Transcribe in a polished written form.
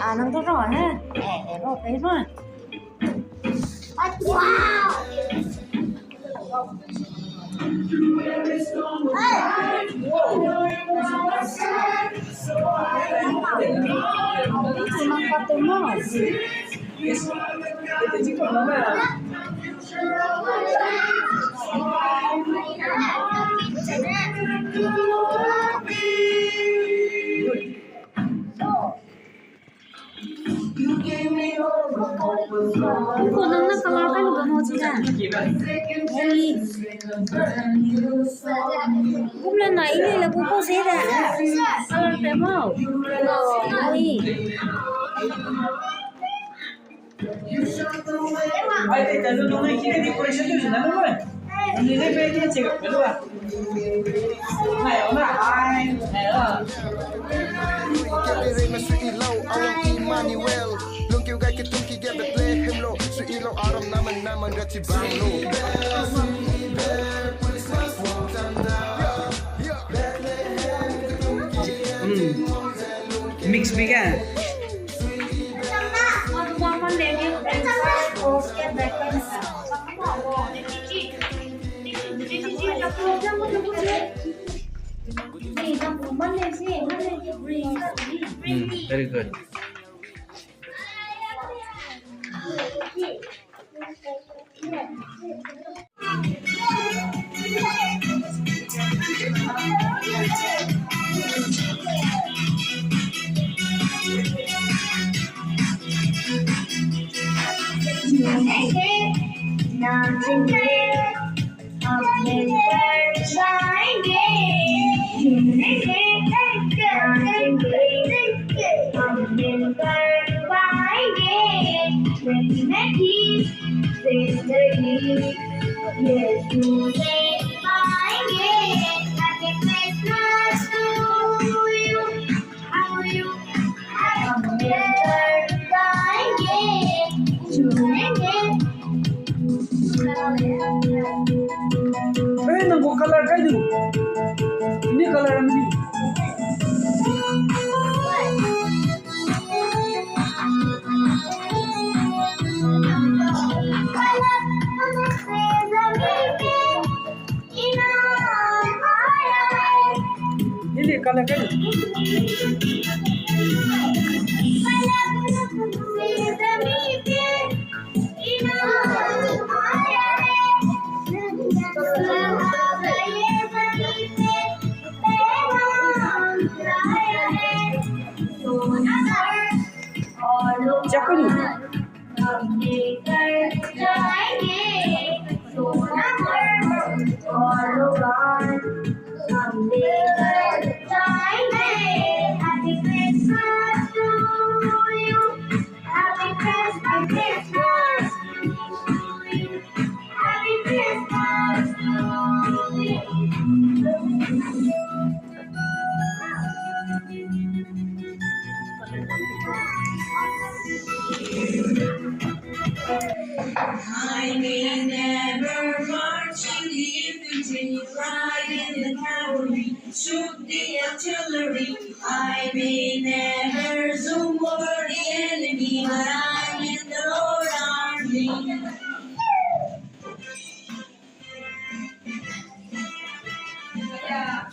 À nó có rồi ha. Rồi thấy rồi. Wow. Itu mang patemo. Kung nang nakalakay mo mo sila. Hey. Bulan na ini lagu ko sila. Alam mo. Hey. Ay, tayo nung nakikita di ko rin siya doon. Ano mo? Hindi na pwede na check up. Ano ba? Ngayon na. Ay, ngayon. Mix bigan. Very good. Yes, you say Happy Christmas to you. How you? Eh, nang color kayo. Ini color ano ni? Ini color kayo. Siapa ni? Happy Christmas to you. Happy Christmas to you. Happy Christmas to I may never march in the infantry, ride in the cavalry, shoot the artillery. I may never zoom over the enemy, but I'm in the Lord Army. Yeah.